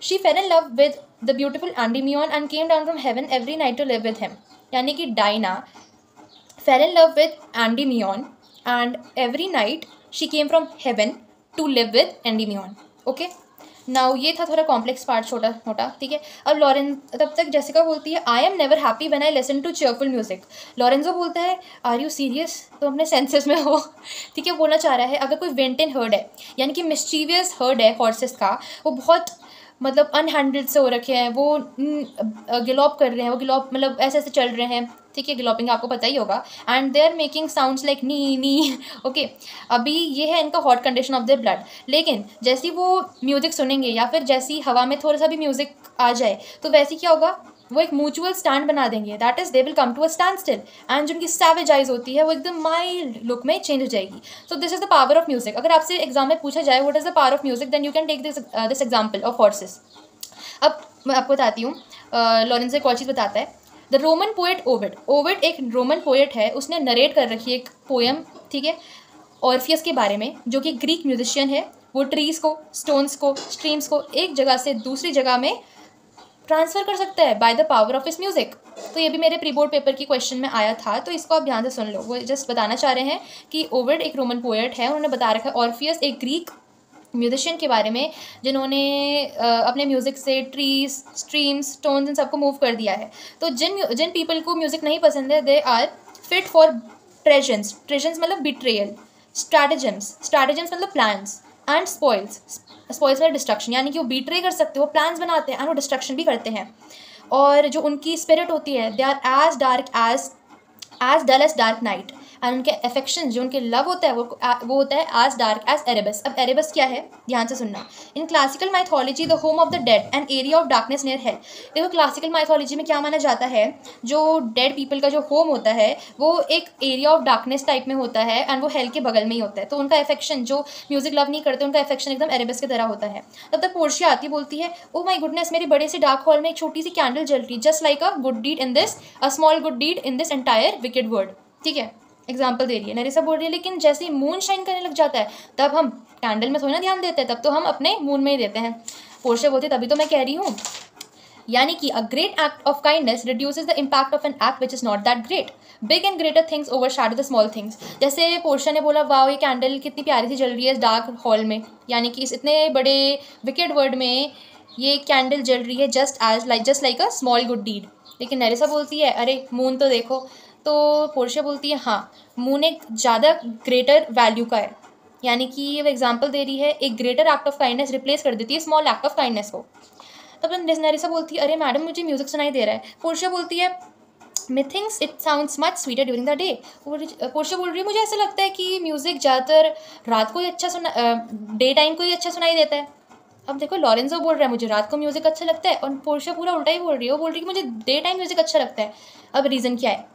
She fell in love with the beautiful Endymion and came down from heaven every night to live with him. यानी कि Diana fell in love with Endymion and every night she came from heaven to live with Endymion. Okay, now ये था थोड़ा कॉम्प्लेक्स पार्ट, छोटा मोटा, ठीक है। अब तब तक जेसिका बोलती है I am never happy when I listen to cheerful music. Lorenzo बोलता है आर यू सीरियस, तो अपने सेंसेस में हो, ठीक है। बोलना चाह रहा है अगर कोई वेंटेन हर्ड है, यानी कि मिस्चीवियस हर्ड है हॉर्सेस का, वो बहुत मतलब अनहैंडल्ड से हो रखे हैं, वो गिलॉप कर रहे हैं, वो गिलॉप मतलब ऐसे ऐसे चल रहे हैं, ठीक है, गिलॉपिंग आपको पता ही होगा, and they are making sounds like neigh okay. अभी ये है इनका hot condition of their blood, लेकिन जैसी वो म्यूज़िक सुनेंगे या फिर जैसी हवा में थोड़ा सा भी म्यूज़िक आ जाए तो वैसे क्या होगा, वो एक म्यूचुअल स्टैंड बना देंगे, that is they will come to a stand still, and जो उनकी सैवेज आइज होती है वो एकदम माइल्ड लुक में चेंज हो जाएगी। So this is the power of music. अगर आपसे एग्जाम में पूछा जाए what is the power of music, then you can take this example of horses. अब मैं आपको बताती हूँ, लॉरेंजो एक और चीज़ बताता है। द रोमन पोएट ओविड एक रोमन पोएट है, उसने नरेट कर रखी है एक पोएम, ठीक है, ऑर्फियस के बारे में, जो कि ग्रीक म्यूजिशियन है। वो ट्रीज़ को, स्टोन्स को, स्ट्रीम्स को एक जगह से दूसरी जगह में ट्रांसफ़र कर सकता है बाय द पावर ऑफ इस म्यूज़िक। तो ये भी मेरे प्री बोर्ड पेपर की क्वेश्चन में आया था, तो इसको आप ध्यान से सुन लो। वो जस्ट बताना चाह रहे हैं कि ओविड एक रोमन पोएट है, उन्होंने बता रखा है ऑर्फियस एक ग्रीक म्यूजिशियन के बारे में, जिन्होंने अपने म्यूज़िक से ट्रीज, स्ट्रीम्स, स्टोन्स इन सबको मूव कर दिया है। तो जिन पीपल को म्यूज़िक नहीं पसंद है, दे आर फिट फॉर ट्रेजन्स मतलब बिट्रेयल, स्ट्रैटेजम्स मतलब प्लान्स, एंड स्पॉइल्स स्पॉइल्स मतलब डिस्ट्रक्शन, यानी कि वो बीट्रे कर सकते हैं, वो प्लान्स बनाते हैं एंड वो डिस्ट्रक्शन भी करते हैं। और जो उनकी स्पिरिट होती है, they are as dark as dull as dark night, and उनके अफेक्शन जो उनके लव होता है वो होता है एज डार्क एज एरेबस। अब एरेबस क्या है, ध्यान से सुनना। In classical mythology the home of the dead and area of darkness near hell. देखो क्लासिकल माइथोलॉजी में क्या माना जाता है, जो डेड पीपल का जो होम होता है वो एक एरिया ऑफ डार्कनेस टाइप में होता है एंड वो हेल के बगल में ही होता है। तो उनका अफेक्शन, जो म्यूजिक लव नहीं करते, उनका अफेक्शन एकदम एरेबस की तरह होता है। तब तक पोर्शिया आती बोलती है, ओ माई गुडनेस, मेरे बड़े से डार्क हॉल में एक छोटी सी कैंडल जल रही, just like a good deed in this, a small good deed in this entire wicked world. ठीक है, एग्जाम्पल दे रही है, नरिसा बोल रही है, लेकिन जैसे ही मून शाइन करने लग जाता है तब हम कैंडल में थोड़ी ना ध्यान देते हैं, तब तो हम अपने मून में ही देते हैं। पोर्शिया बोलती है, तभी तो मैं कह रही हूँ, यानी कि a great act of kindness reduces the impact of an act which is not that great, big and greater things overshadow the small things. जैसे पोर्शिया ने बोला, वाओ ये कैंडल कितनी प्यारी सी जल रही है इस डार्क हॉल में, यानी कि इस इतने बड़े विकेड वर्ल्ड में ये कैंडल जल रही है just like a small good deed. लेकिन नरिसा बोलती है, अरे मून तो देखो। तो पोर्शिया बोलती है, हाँ मून एक ज़्यादा ग्रेटर वैल्यू का है, यानी कि वो एग्जाम्पल दे रही है, एक greater act of kindness replace कर देती है स्मॉल एक्ट ऑफ काइंडनेस को। तब नरिसा बोलती है, अरे मैडम मुझे म्यूजिक सुनाई दे रहा है। पोर्शिया बोलती है, methinks it sounds much sweeter during the day। Portia बोल रही है, मुझे ऐसा लगता है कि म्यूज़िक ज़्यादातर रात को ही डे टाइम को ही अच्छा सुनाई देता है। अब देखो लॉरेंजो बोल रहा है मुझे रात को म्यूज़िक अच्छा लगता है, और पोर्शिया पूरा उल्टा ही बोल रही है, वो बोल रही है कि मुझे डे टाइम म्यूज़िक अच्छा लगता है। अब रीज़न क्या है,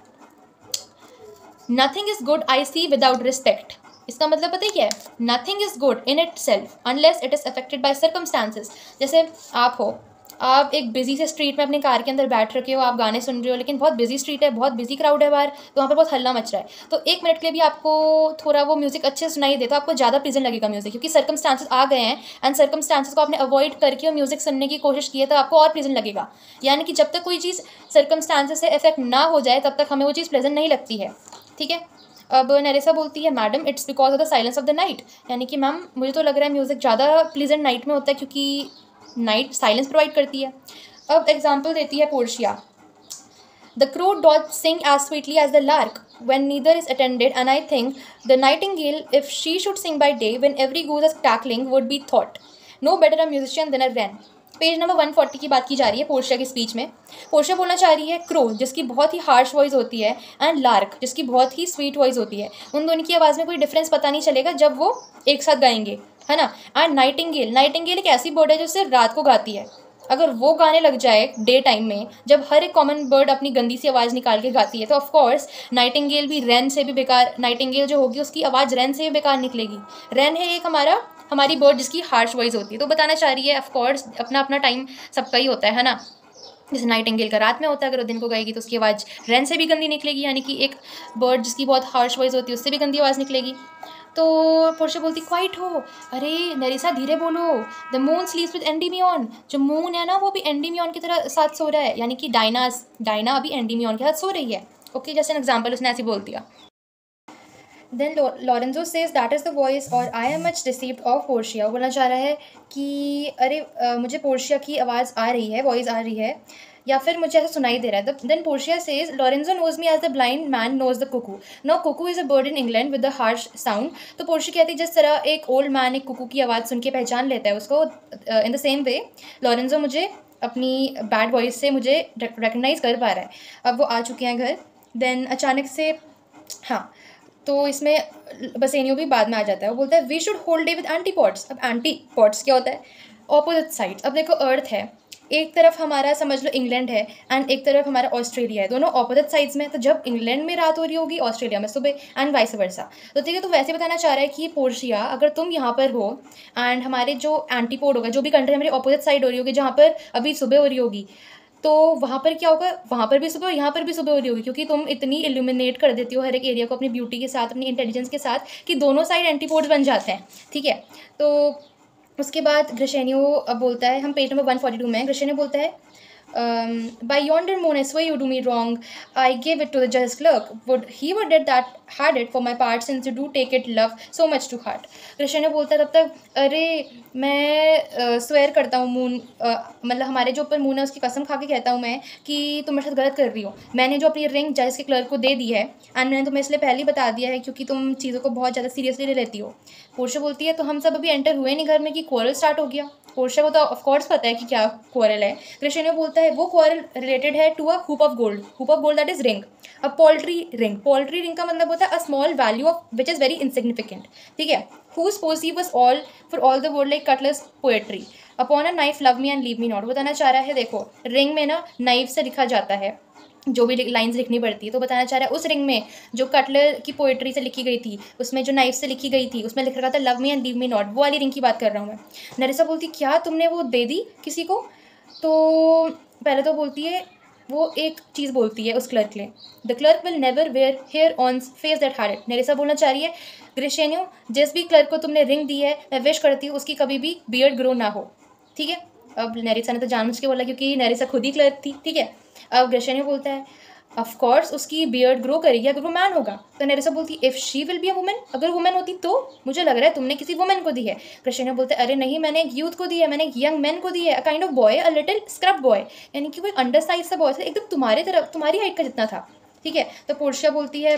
nothing is good I see without respect. इसका मतलब पता है क्या है, nothing is good in itself unless it is affected by circumstances. जैसे आप एक बिजी से स्ट्रीट में अपने कार के अंदर बैठ रखे हो, आप गाने सुन रहे हो, लेकिन बहुत बिजी स्ट्रीट है, बहुत बिजी क्राउड है बाहर, तो वहाँ पर बहुत हल्ला मच रहा है, तो एक मिनट के लिए भी आपको थोड़ा वो म्यूज़िक अच्छे से सुनाई दे तो आपको ज़्यादा प्लीजेंट लगेगा म्यूज़िक, क्योंकि सर्कमस्टांसेस आ गए हैं एंड सर्कमस्टांसेस को आपने अवॉइड करके और म्यूज़िक सुनने की कोशिश की है, तो आपको और प्लीजेंट लगेगा। यानी कि जब तक कोई चीज़ सर्कमस्टांसेस से इफेक्ट ना हो जाए तब तक हमें वो चीज़ प्लेजेंट नहीं लगती है। ठीक है, अब नरिसा बोलती है, madam it's because of the silence of the night, यानी कि मैम मुझे तो लग रहा है म्यूज़िक ज़्यादा प्लीजेंट नाइट में होता है, क्योंकि नाइट साइलेंस प्रोवाइड करती है। अब एग्जाम्पल देती है Portia, the crow doth sing as sweetly as the lark when neither is attended, and I think the nightingale, if she should sing by day when every goose is cackling, would be thought no better a musician than a wren। Page number 140 की बात की जा रही है पोर्शिया की स्पीच में। पोर्शिया बोलना चाह रही है, क्रो जिसकी बहुत ही हार्श वॉइस होती है एंड लार्क जिसकी बहुत ही स्वीट वॉइस होती है, उन दोनों की आवाज़ में कोई डिफरेंस पता नहीं चलेगा जब वो एक साथ गाएंगे, है ना। एंड नाइटिंगेल एक ऐसी बर्ड है जो सिर्फ रात को गाती है, अगर वो गाने लग जाए डे टाइम में जब हर एक कॉमन बर्ड अपनी गंदी सी आवाज़ निकाल के गाती है, तो ऑफकोर्स नाइटिंगेल भी रैन से भी बेकार, नाइटिंगेल जो होगी उसकी आवाज़ रैन से भी बेकार निकलेगी। रैन है एक हमारी बर्ड जिसकी हार्श वॉइस होती है, तो बताना चाह रही है ऑफकोर्स अपना अपना टाइम सबका ही होता है ना। जैसे नाइटिंगेल का रात में होता है, अगर वो दिन को गाएगी तो उसकी आवाज़ रैन से भी गंदी निकलेगी, यानी कि एक बर्ड जिसकी बहुत हार्श वॉइस होती है उससे भी गंदी आवाज़ निकलेगी। तो पोर्शिया बोलती, क्वाइट हो, अरे नरिसा धीरे बोलो, द मून स्लीप्स विद एंडीमियन, जो मून है ना वो भी एंडीमियन की तरह साथ सो रहा है, यानी कि डायना अभी एंडीमियन के साथ सो रही है। ओके, जैसे एन एग्जाम्पल उसने ऐसे बोल दिया। Then Lorenzo says that is the voice or I am much deceived of Portia. बोलना चाह रहा है कि अरे मुझे पोर्शिया की आवाज़ आ रही है, वॉइस आ रही है, या फिर मुझे ऐसा सुनाई दे रहा है। Then Portia says, Lorenzo knows me as the blind man knows the cuckoo, no cuckoo is a bird in England with the harsh sound. तो पोर्शिया कहती है, जिस तरह एक ओल्ड मैन एक कुकू की आवाज़ सुन के पहचान लेता है उसको, in the same way Lorenzo मुझे अपनी बैड वॉइस से मुझे रिकगनाइज़ कर पा रहा है। अब वो आ चुके हैं घर। देन अचानक से, हाँ, तो इसमें बसेनियो भी बाद में आ जाता है। वो बोलता है, we should hold day with antipodes. अब एंटीपॉड्स क्या होता है, ऑपोजिट साइड्स। अब देखो अर्थ है, एक तरफ हमारा समझ लो इंग्लैंड है एंड एक तरफ हमारा ऑस्ट्रेलिया है, दोनों ऑपोजिट साइड्स में। तो जब इंग्लैंड में रात हो रही होगी ऑस्ट्रेलिया में सुबह एंड वाइस वर्सा। तो ठीक है, तो वैसे बताना चाह रहा है कि पोर्शिया अगर तुम यहाँ पर हो एंड हमारे जो एंटीपोड होगा, जो भी कंट्री हमारी ऑपोजिट साइड हो रही होगी, जहाँ पर अभी सुबह हो रही होगी, तो वहाँ पर क्या होगा, वहाँ पर भी सुबह, यहाँ पर भी सुबह हो रही होगी, क्योंकि तुम इतनी इल्यूमिनेट कर देती हो हर एक एरिया को अपनी ब्यूटी के साथ, अपनी इंटेलिजेंस के साथ, कि दोनों साइड एंटीपोड्स बन जाते हैं। ठीक है, तो उसके बाद ग्रेशेनियो अब बोलता है, हम पेज नंबर 142 में, ग्रेशेनियो बोलता है, By yonder moon, I swear you do me wrong. I gave it to the judge's clerk. Would he would did that had it for my part, since you do take it love so much to heart. Krishna बोलता है तब तक, अरे मैं स्वेयर करता हूँ मून, मतलब हमारे जो ऊपर मून है उसकी कसम खा के कहता हूँ मैं कि तुम मेरे साथ गलत कर रही हो। मैंने जो अपनी रिंग जज के क्लर्क को दे दी है, एंड मैंने तुम्हें इसलिए पहले ही बता दिया है क्योंकि तुम चीज़ों को बहुत ज़्यादा सीरियसली ले लेती हो। पोर्शिया बोलती है तो हम सब अभी एंटर हुए नहीं घर में कि क्वारल स्टार्ट हो गया। पोर्शिया को तो ऑफकोर्स पता है कि क्या क्वारल है। कृष्ण बोलता है वो क्वारल रिलेटेड है to a hoop of gold. Hoop of gold that is ring, a paltry ring. Paltry ring का मतलब होता है a small value of which is very insignificant, ठीक है। Whose posy was all for all the world like cutler's poetry, upon a knife love me and leave me not. बताना चाह रहा है देखो रिंग में ना नाइफ से लिखा जाता है, जो भी लाइंस लिखनी पड़ती है, तो बताना चाह रहा है उस रिंग में जो कटलर की पोएट्री से लिखी गई थी, उसमें जो नाइफ से लिखी गई थी उसमें लिख रखा था love me and leave me not, वो वाली रिंग की बात कर रहा हूँ मैं। नरिसा बोलती क्या तुमने वो दे दी किसी को? तो पहले तो बोलती है वो एक चीज़ बोलती है उस क्लर्क के लिए, the clerk will never wear hair on face that had it. Nerissa बोलना चाह रही है ग्रेशेनियो जिस भी क्लर्क को तुमने रिंग दी है मैं विश करती हूँ उसकी कभी भी बियर्ड ग्रो ना हो, ठीक है। अब नरिसा ने तो जानबूझ के बोला क्योंकि नरिसा खुद ही क्लर्क थी, ठीक है। अब ग्रेशेनियो बोलता है ऑफ कोर्स उसकी बियर्ड ग्रो करेगी अगर वो मैन होगा। तो नरिसा बोलती if she will be a women, अगर वुमेन होती तो मुझे लग रहा है तुमने किसी वुमेन को दी है। कृष्ण बोलते अरे नहीं मैंने एक यूथ को दी है, मैंने एक यंग मैन को दी है, a kind of boy, a little scrub boy, यानी कि वो अंडर साइज सा बॉय था, एकदम तुम्हारे तरफ तुम्हारी हाइट का जितना था, ठीक है। तो पोर्शिया बोलती है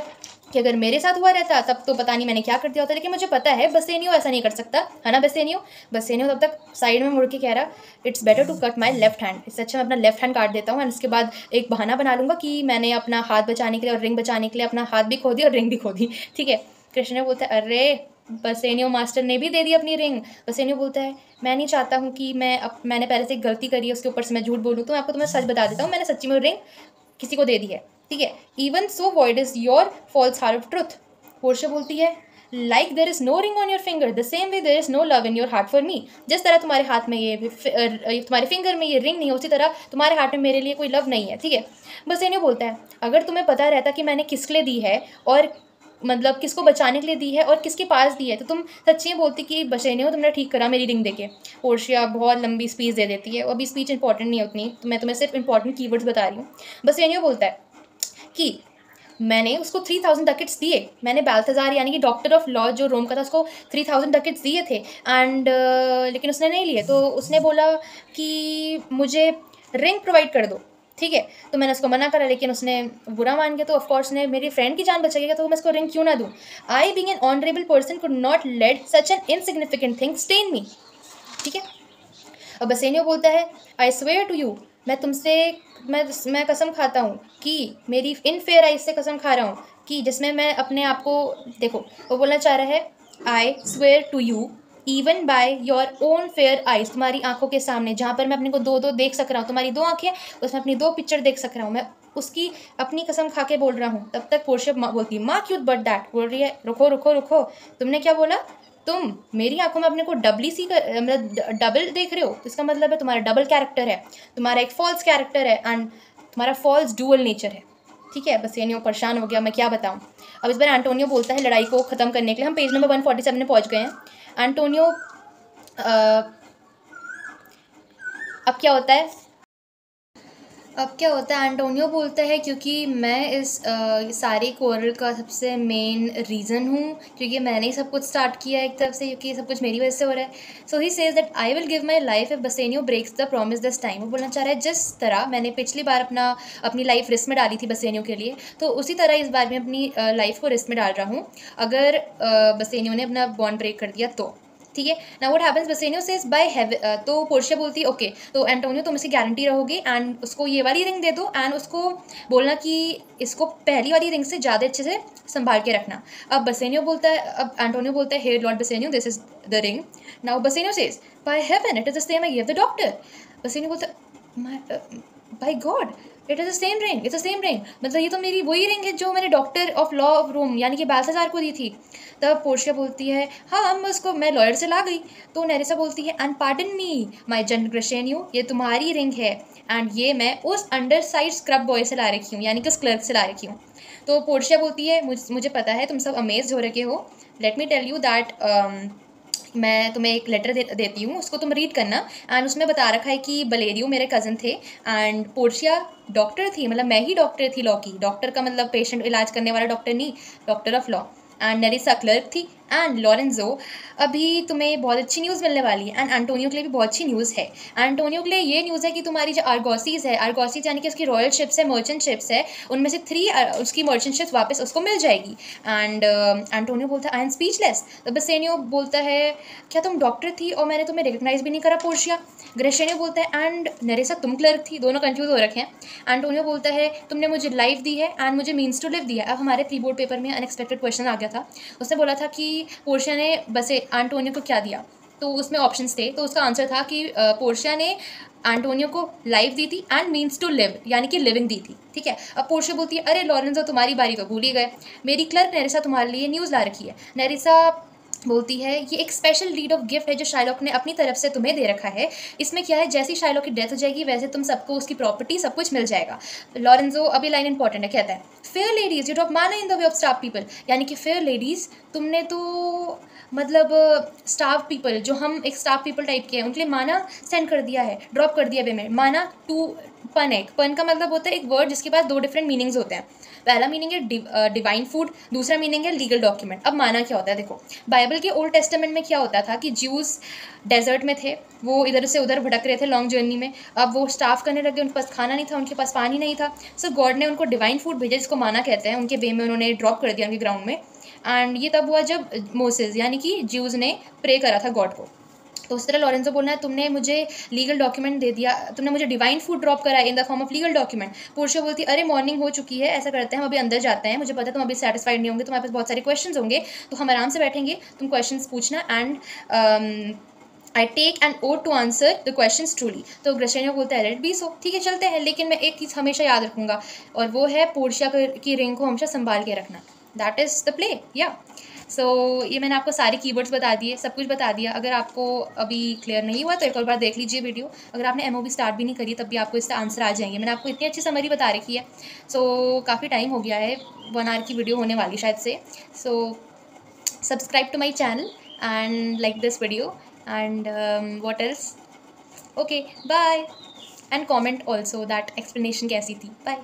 कि अगर मेरे साथ हुआ रहता तब तो पता नहीं मैंने क्या कर दिया होता, लेकिन मुझे पता है बसेनियो ऐसा नहीं कर सकता, है ना बसेनियो। बसेनियो तब तक साइड में मुड़ के कह रहा it's better to cut my left hand, इससे अच्छा मैं अपना लेफ्ट हैंड काट देता हूँ एंड उसके बाद एक बहाना बना लूँगा कि मैंने अपना हाथ बचाने के लिए और रिंग बचाने के लिए अपना हाथ भी खो दी और रिंग भी खो दी, ठीक है। कृष्ण बोलता है अरे बसेनियो मास्टर ने भी दे दी अपनी रिंग। बसेनियो बोलता है मैं नहीं चाहता हूँ कि मैंने पहले से एक गलती करी है उसके ऊपर से मैं झूठ बोलूँ, तो मैं आपको सच बता देता हूँ मैंने सच्ची में रिंग किसी को दे दी है, ठीक है। Even so void is your false heart of truth. Portia बोलती है like there is no ring on your finger the same way there is no love in your heart for me. जिस तरह तुम्हारे हाथ में ये तुम्हारे फिंगर में ये रिंग नहीं है उसी तरह तुम्हारे हार्ट में मेरे लिए कोई लव नहीं है, ठीक है। बसेनियो बोलता है अगर तुम्हें पता रहता कि मैंने किसके लिए दी है और मतलब किसको बचाने के लिए दी है और किसके पास दी है तो तुम सच्ची बोलती कि बसेनियो तुमने ठीक करा मेरी रिंग देके। पोर्शिया बहुत लंबी स्पीच दे देती है, अभी स्पीच इंपॉर्टेंट नहीं है उतनी, तो मैं तुम्हें सिर्फ इंपॉर्टेंट कीवर्ड्स बता रही हूँ। बसेनियो बोलता है कि मैंने उसको 3000 डकेट्स दिए, मैंने बाल्थाजार यानी कि डॉक्टर ऑफ लॉ जो रोम का था उसको 3000 डकेट्स दिए थे एंड लेकिन उसने नहीं लिए, तो उसने बोला कि मुझे रिंग प्रोवाइड कर दो, ठीक है। तो मैंने उसको मना करा लेकिन उसने बुरा मान गया, तो ऑफकोर्स ने मेरी फ्रेंड की जान बचाएगा तो मैं उसको रिंग क्यों ना दूँ। I being an honourable person could not let such an insignificant thing stain me, ठीक है। अब बसेनियो बोलता है आई स्वेयर टू यू, मैं तुमसे मैं कसम खाता हूँ कि मेरी इन फेयर आइज से कसम खा रहा हूँ कि जिसमें मैं अपने आप को देखो, वो बोलना चाह रहा है I swear to you even by your own fair eyes, तुम्हारी आंखों के सामने जहाँ पर मैं अपने को दो दो देख सक रहा हूँ, तुम्हारी दो आंखें उसमें अपनी दो पिक्चर देख सक रहा हूँ, मैं उसकी अपनी कसम खा के बोल रहा हूँ। तब तक पोर्शिया बोलती है माँ क्यूट बट दैट, बोल रही है रुको रुको रुको, तुमने क्या बोला, तुम मेरी आंखों में अपने को डबली सी मतलब डबल देख रहे हो, इसका मतलब है तुम्हारा डबल कैरेक्टर है, तुम्हारा एक फॉल्स कैरेक्टर है एंड तुम्हारा फॉल्स डुअल नेचर है, ठीक है। बस यानी वो परेशान हो गया, मैं क्या बताऊँ। अब इस बार एंटोनियो बोलता है लड़ाई को ख़त्म करने के लिए, हम पेज नंबर 147 में पहुँच गए हैं। एंटोनियो अब क्या होता है एंटोनियो बोलता है क्योंकि मैं इस सारे कोरल का सबसे मेन रीज़न हूँ, क्योंकि मैंने ही सब कुछ स्टार्ट किया है एक तरफ से, क्योंकि सब कुछ मेरी वजह से हो रहा है। So he says that I will give my life if Bassanio breaks the promise this time. वो बोलना चाह रहा है जिस तरह मैंने पिछली बार अपनी लाइफ रिस्क में डाली थी बसेनियो के लिए, तो उसी तरह इस बार मैं अपनी लाइफ को रिस्क में डाल रहा हूँ अगर बसेनियो ने अपना बॉन्ड ब्रेक कर दिया तो, ठीक है। Now what happens, बसेनियो says by haven, तो पोर्शिया बोलती है ओके तो एंटोनियो तुम इसकी गारंटी रहोगे एंड उसको ये वाली रिंग दे दो एंड उसको बोलना कि इसको पहली वाली रिंग से ज़्यादा अच्छे से संभाल के रखना। अब एंटोनियो बोलता है here lord Bassanio this is the ring. Now Bassanio says by heaven it is the same I give the doctor. Bassanio बोलता by God it is the same ring, it's the same ring, मतलब ये तो मेरी वही रिंग है जो मैंने doctor of law of Rome यानी कि बाल्थाजार को दी थी। तब पोर्शिया बोलती है हाँ मैं लॉयर से ला गई। तो नेरिसा बोलती है and pardon me my general Gratiano, ये तुम्हारी रिंग है एंड ये मैं उस अंडर साइड स्क्रब बॉय से ला रखी हूँ, यानी कि उस क्लर्क से ला रखी हूँ। तो पोर्शिया बोलती है मुझे पता है तुम सब अमेज हो रखे हो, let me tell you that मैं तुम्हें एक लेटर देती हूँ, उसको तुम रीड करना। एंड उसमें बता रखा है कि बलेरियो मेरे कज़न थे एंड पोर्शिया डॉक्टर थी, मतलब मैं ही डॉक्टर थी लॉ की। डॉक्टर का मतलब पेशेंट इलाज करने वाला डॉक्टर नहीं, doctor of law. And नेरिसा clerk थी। एंड लॉरेंजो, अभी तुम्हें बहुत अच्छी न्यूज़ मिलने वाली है। एंड एंटोनियो के लिए भी बहुत अच्छी न्यूज़ है। एंटोनियो के लिए ये न्यूज़ है कि तुम्हारी जो आर्गोसीज है, आर्गोसीज यानी कि उसकी रॉयल शिप्स है, मर्चेंट शिप्स है, उनमें से 3 उसकी मर्चेंट शिप्स वापस उसको मिल जाएगी। एंड एंटोनियो बोलता है आई एम स्पीचलेस। तो बेसेनियो बोलता है क्या तुम डॉक्टर थी और मैंने तुम्हें रिकग्नाइज भी नहीं करा पोर्शिया। ग्रेशेनियो बोलता है एंड नेरेसा तुम क्लर्क थी। दोनों कंफ्यूज हो रखे हैं। एंटोनियो बोलता है तुमने मुझे लाइफ दी है एंड मुझे मीन्स टू लिव दिया है। अब हमारे प्री बोर्ड पेपर में अनएक्सपेक्टेड क्वेश्चन आ गया था। उसने बोला था कि पोर्शिया ने बस एंटोनियो को क्या दिया, तो उसमें ऑप्शंस थे। तो उसका आंसर था कि पोर्शिया ने एंटोनियो को लाइफ दी थी एंड मीन्स टू लिव यानी कि लिविंग दी थी। ठीक है। अब पोर्शिया बोलती है अरे लॉरेंजो तुम्हारी बारी तो भूल ही गए, मेरी क्लर्क नेरिसा तुम्हारे लिए न्यूज़ ला रखी है। नेरिसा बोलती है ये एक स्पेशल डीड ऑफ गिफ्ट है जो शाइलॉक ने अपनी तरफ से तुम्हें दे रखा है। इसमें क्या है, जैसी शाइलॉक की डेथ हो जाएगी वैसे तुम सबको उसकी प्रॉपर्टी सब कुछ मिल जाएगा। लॉरेंजो, अभी लाइन इंपॉर्टेंट है, कहता है फेयर लेडीज यू डॉट माना in the way of staff people, यानी कि फेयर लेडीज तुमने तो मतलब स्टाफ पीपल, जो हम एक स्टाफ पीपल टाइप के हैं, उनके लिए माना सेंड कर दिया है, ड्रॉप कर दिया वे में। माना टू पन है, पन का मतलब होता है एक वर्ड जिसके पास 2 डिफरेंट मीनिंग्स होते हैं। पहला मीनिंग है डिवाइन फूड, दूसरा मीनिंग है लीगल डॉक्यूमेंट। अब माना क्या होता है, देखो बाइबल के ओल्ड टेस्टामेंट में क्या होता था कि ज्यूज़ डेजर्ट में थे, वो इधर से उधर भटक रहे थे लॉन्ग जर्नी में। अब वो स्टाफ करने लगे, उनके पास खाना नहीं था, उनके पास पानी नहीं था। सो गॉड ने उनको डिवाइन फूड भेजा जिसको माना कहते हैं, उनके वे में उन्होंने ड्रॉप कर दिया उनके ग्राउंड में। एंड ये तब हुआ जब मोसेस यानी कि ज्यूज़ ने प्रे करा था गॉड को। तो उस तरह लॉरेंजो बोलना है तुमने मुझे लीगल डॉक्यूमेंट दे दिया, तुमने मुझे डिवाइन फूड ड्रॉप करा इन the form of legal document. Portia बोलती है अरे मॉर्निंग हो चुकी है, ऐसा करते हैं हम अभी अंदर जाते हैं, मुझे पता है तुम अभी सेटिस्फाइड नहीं होंगे, तुम्हारे पास बहुत सारे क्वेश्चंस होंगे, तो हम आराम से बैठेंगे, तुम क्वेश्चंस पूछना and I take an oath to answer the question truly. तो ग्रेशेनियो बोलता है लेट बी सो, ठीक है चलते हैं, लेकिन मैं एक चीज़ हमेशा याद रखूंगा और वो है पोर्शिया की रिंग को हमेशा संभाल के रखना। दैट इज़ द प्ले या सो ये मैंने आपको सारे कीवर्ड्स बता दिए, सब कुछ बता दिया। अगर आपको अभी क्लियर नहीं हुआ तो एक और बार देख लीजिए वीडियो। अगर आपने एमओबी स्टार्ट भी नहीं करी तब भी आपको इसका आंसर आ जाएंगे। मैंने आपको इतनी अच्छी समरी बता रखी है। सो काफ़ी टाइम हो गया है, 1 आवर की वीडियो होने वाली शायद से। सो subscribe to my channel and like this video and what else, okay bye, and comment also that explanation कैसी थी। बाय।